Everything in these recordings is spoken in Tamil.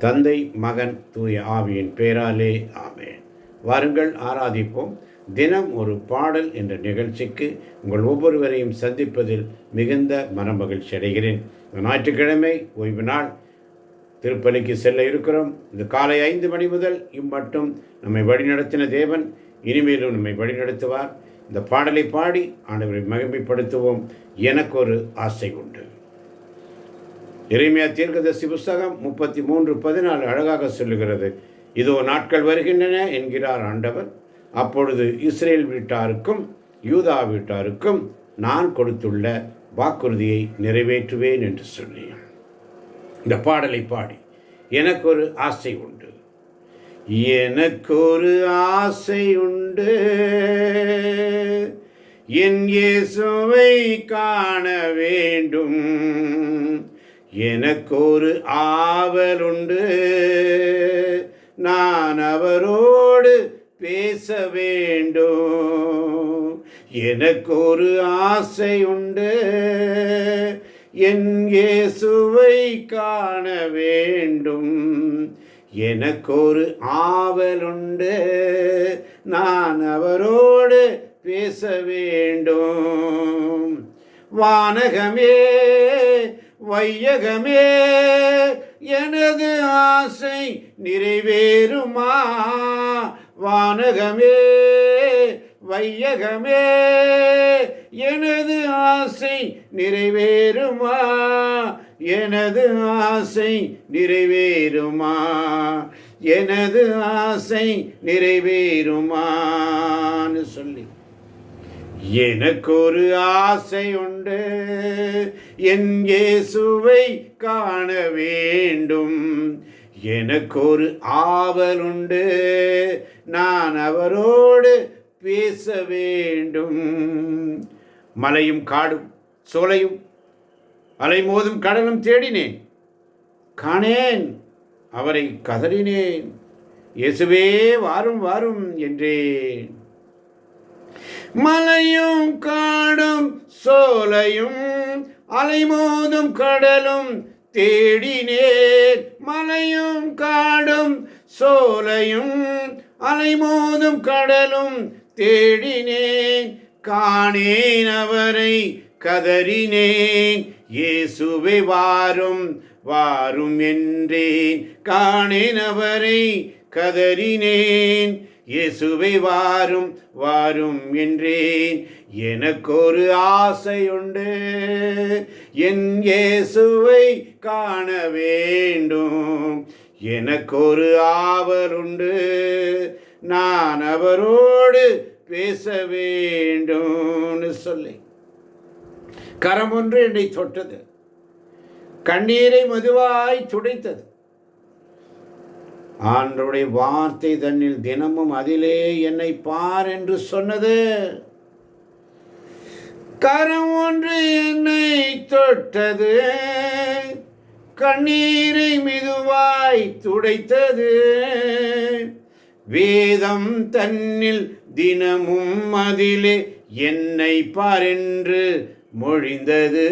தந்தை, மகன், தூய ஆவியின் பேராலே ஆமென். வாருங்கள் ஆராதிப்போம். தினம் ஒரு பாடல் என்ற நிகழ்ச்சிக்கு உங்கள் ஒவ்வொருவரையும் சந்திப்பதில் மிகுந்த மனமகிழ்ச்சி அடைகிறேன். ஞாயிற்றுக்கிழமை ஓய்வு நாள், திருப்பலிக்கு செல்ல இருக்கிறோம். இந்த காலை 5 மணி முதல் இம்மட்டும் நம்மை வழிநடத்தின தேவன் இனிமேலும் நம்மை வழிநடத்துவார். இந்த பாடலை பாடி ஆண்டவரை மகிமைப்படுத்துவோம். எனக்கு ஒரு ஆசை உண்டு. எரேமியா தீர்க்கதரிசி புஸ்தகம் 33:14 அழகாக சொல்லுகிறது. இதோ நாட்கள் வருகின்றன என்கிறார் ஆண்டவர், அப்பொழுது இஸ்ரேல் வீட்டாருக்கும் யூதா வீட்டாருக்கும் நான் கொடுத்துள்ள வாக்குறுதியை நிறைவேற்றுவேன் என்று சொல்லி இந்த பாடலை பாடி எனக்கு ஒரு ஆசை உண்டு. எனக்கு ஒரு ஆசை உண்டு, என் இயேசுவை காண வேண்டும். எனக்கு ஒரு ஆவல் உண்டு, நான் அவரோடு பேச வேண்டும். எனக்கு ஒரு ஆசை உண்டு, என் இயேசுவை காண வேண்டும். எனக்கு ஒரு ஆவல் உண்டு, நான் அவரோடு பேச வேண்டும். வானகமே வையகமே எனது ஆசை நிறைவேறுமா? வானகமே வையகமே எனது ஆசை நிறைவேறுமா? எனது ஆசை நிறைவேறுமா? எனது ஆசை நிறைவேறுமான்னு சொல்லி எனக்கு ஒரு ஆசை உண்டு, என் இயேசுவை காண வேண்டும். எனக்கு ஒரு ஆவல் உண்டு, நான் அவரோடு பேச வேண்டும். மலையும் காடும் சோலையும் அலைமோதும் கடலும் தேடினேன், காணேன், அவரை கதறினேன். இயேசுவே வாரும் வாரும் என்றேன். மலையும் காடும் சோலையும் அலைமோதும் கடலும் தேடினேன். மலையும் காடும் சோலையும் அலைமோதும் கடலும் தேடினேன், காணேன், அவரை கதறினேன். இயேசுவே வாரும் வாரும் என்றேன், காணேன், அவரை கதறினேன். இயேசுவே வாரும் வாரும் என்றேன். எனக்கு ஒரு ஆசை உண்டு, என் இயேசுவை காண வேண்டும். எனக்கு ஒரு ஆவல் உண்டு, நான் அவரோடு பேச வேண்டும்னு சொல்லி கரம் ஒன்று என்னை தொட்டது, கண்ணீரை மெதுவாய் துடைத்தது. ஆண்டவருடைய வார்த்தை தன்னில் தினமும் அதிலே என்னை பார் என்று சொன்னது. கரம் ஒன்று என்னை தொட்டது, கண்ணீரை மெதுவாய் துடைத்தது. வேதம் தன்னில் தினமும் அதிலே என்னை பார் என்று மொழிந்தது.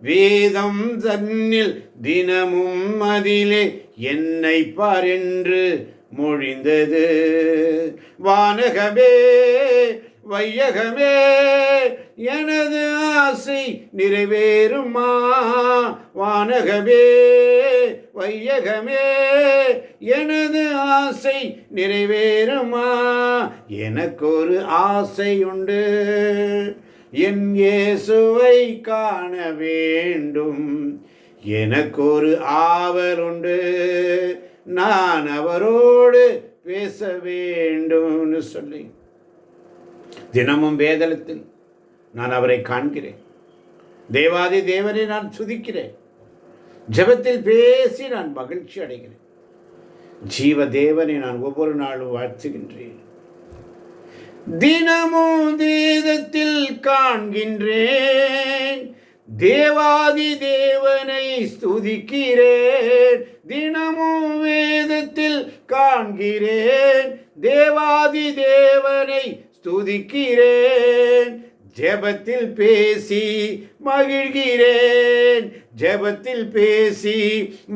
வேதம் தன்னில் தினமும் அதிலே என்னை பார் என்று மொழிந்தது. வானகமே வையகமே எனது ஆசை நிறைவேறுமா? வானகமே வையகமே எனது ஆசை நிறைவேறுமா? எனக்கு ஒரு ஆசை உண்டு, என் இயேசுவை காண வேண்டும். எனக்கு ஒரு ஆவல் உண்டு, நான் அவரோடு பேச வேண்டும்னு சொல்லி தினமும் வேதத்தில் நான் அவரை காண்கிறேன். தேவாதி தேவனை நான் துதிக்கிறேன். ஜெபத்தில் பேசி நான் மகிழ்ச்சி அடைகிறேன். ஜீவ தேவனை நான் ஒவ்வொரு நாளும் வாழ்த்துகின்றேன். தினமும் வேதத்தில் காண்கின்றேன், தேவாதி தேவனை ஸ்துதிக்கிறேன். தினமும் வேதத்தில் காண்கிறேன், தேவாதி தேவனை ஸ்துதிக்கிறேன். ஜெபத்தில் பேசி மகிழ்கிறேன், ஜெபத்தில் பேசி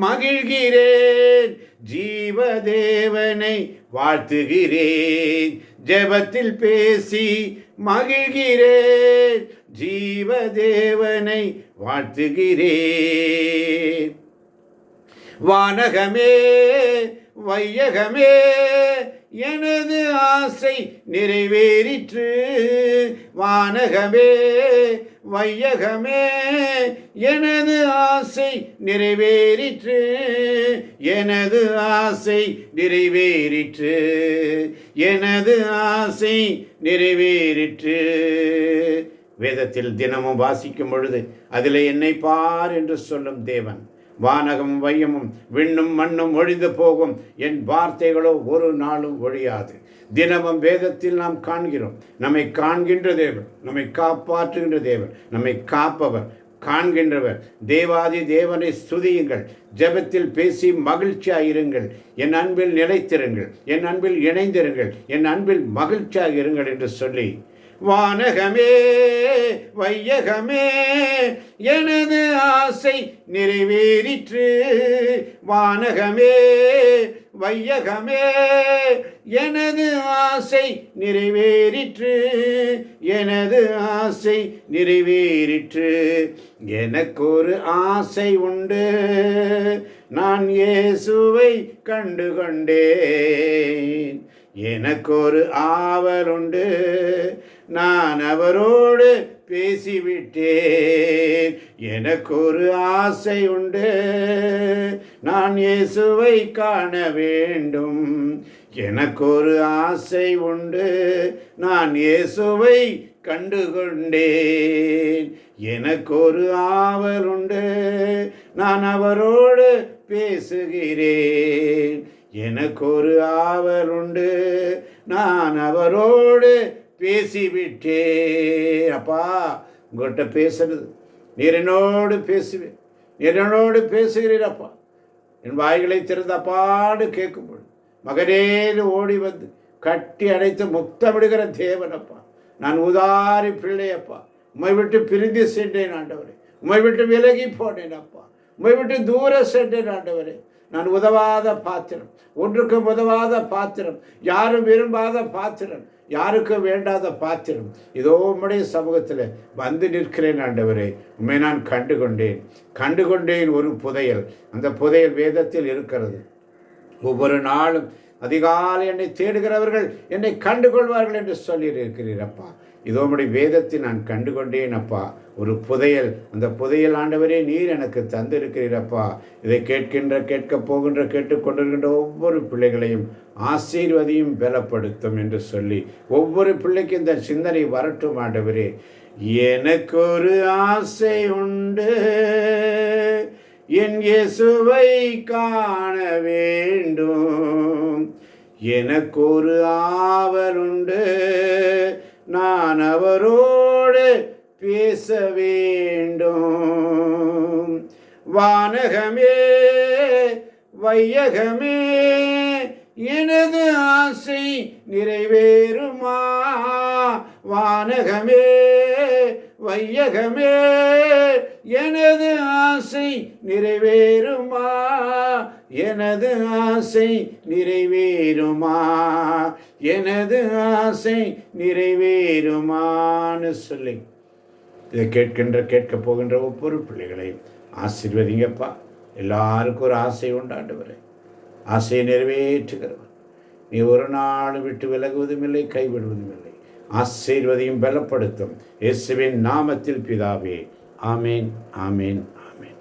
மகிழ்கிறேன், ஜீவதேவனை வாழ்த்துகிறேன். ஜெபத்தில் பேசி மகிழ்கிறேன், ஜீவதேவனை வாழ்த்துகிறேன். வானகமே வையகமே எனது ஆசை நிறைவேறிற்று, வானகமே வையகமே எனது ஆசை நிறைவேறிற்று, எனது ஆசை நிறைவேறிற்று, எனது ஆசை நிறைவேறிற்று. வேதத்தில் தினமும் வாசிக்கும் பொழுது அதில் என்னை பார் என்று சொல்லும் தேவன். வானகம் வையமும் விண்ணும் மண்ணும் ஒழிந்து போகும், என் வார்த்தைகளோ ஒரு நாளும் ஒழியாது. தினமும் வேதத்தில் நாம் காண்கிறோம், நம்மை காண்கின்ற தேவன், நம்மை காப்பாற்றுகின்ற தேவன், நம்மை காப்பவர், காண்கின்றவர். தேவாதி தேவனை ஸ்துதியுங்கள், ஜெபத்தில் பேசி மகிழ்ச்சியாயிருங்கள், என் அன்பில் நிலைத்திருங்கள், என் அன்பில் இணைந்திருங்கள், என் அன்பில் மகிழ்ச்சியாக இருங்கள் என்று சொல்லி, வானகமே வையகமே எனது ஆசை நிறைவேறிற்று, வானகமே வையகமே எனது ஆசை நிறைவேறிற்று, எனது ஆசை நிறைவேறிற்று. எனக்கொரு ஆசை உண்டு, நான் இயேசுவை கண்டு கொண்டேன். எனக்கொரு ஆவல் உண்டு, நான் அவரோடு பேசிவிட்டேன். எனக்கொரு ஆசை உண்டு, நான் இயேசுவை காண வேண்டும். எனக்கொரு ஆசை உண்டு, நான் இயேசுவை கண்டு கொண்டேன். எனக்கொரு ஆவல் உண்டு, நான் அவரோடு பேசுகிறேன். எனக்கொரு ஆவல் உண்டு, நான் அவரோடு பேசிவிட்டேன். அப்பா, உங்கள்கிட்ட பேசுறது, நீர் என்னோடு பேசுவேன், நீர் என்னோடு பேசுகிறீரப்பா. என் வாய்களை திறந்த அப்பாடு கேட்கும்போது மகனேன்னு ஓடி வந்து கட்டி அடைத்து முத்தமிடுகிற தேவனப்பா. நான் உதாரி பிள்ளையப்பா, உம்மை விட்டு பிரிந்து சென்றேன் ஆண்டவரே, உம்மை விட்டு விலகி போனேன் அப்பா, உம்மை விட்டு தூர சென்றேன் ஆண்டவரே. நான் உதவாத பாத்திரம், ஒன்றுக்கும் உதவாத பாத்திரம், யாரும் விரும்பாத பாத்திரம், யாருக்கும் வேண்டாத பாத்திரம். இதோ உம்முடைய சமூகத்தில் வந்து நிற்கிறேன் ஆண்டவரே. உண்மை நான் கண்டுகொண்டேன் ஒரு புதையல். அந்த புதையல் வேதத்தில் இருக்கிறது. ஒவ்வொரு நாளும் அதிகாலை என்னை தேடுகிறவர்கள் என்னை கண்டுகொள்வார்கள் என்று சொல்லியிருக்கிறீரப்பா. இதோ உம்முடைய வேதத்தை நான் கண்டுகொண்டேன் அப்பா, ஒரு புதையல். அந்த புதையல் ஆண்டவரே நீர் எனக்கு தந்திருக்கிறீரப்பா. இதை கேட்கப் போகின்ற கேட்டுக்கொண்டிருக்கின்ற ஒவ்வொரு பிள்ளைகளையும் ஆசீர்வதியும் பலப்படுத்தும் என்று சொல்லி, ஒவ்வொரு பிள்ளைக்கும் இந்த சிந்தனை வரட்டும் ஆண்டவரே. எனக்கு ஒரு ஆசை உண்டு, என் இயேசுவை காண வேண்டும். எனக்கு ஒரு ஆவல் உண்டு, நான் அவரோடு பேச வேண்டும். வானகமே வையகமே எனது ஆசை நிறைவேறுமா, வானகமே வையகமே எனது ஆசை நிறைவேறுமா, எனது ஆசை நிறைவேறுமா, எனது ஆசை நிறைவேறுமான்னு சொல்லி இதை கேட்கப் போகின்ற ஒவ்வொரு பிள்ளைகளையும் ஆசீர்வதிங்கப்பா. எல்லாருக்கும் ஒரு ஆசை உண்டாண்டவரே, ஆசையை நிறைவேற்றுகிறவன். நீ ஒரு நாள் விட்டு விலகுவதும் இல்லை, கைவிடுவதும் இல்லை. ஆசீர்வதியும் பலப்படுத்தும் இயேசுவின் நாமத்தில் பிதாவே. ஆமேன், ஆமேன், ஆமேன்.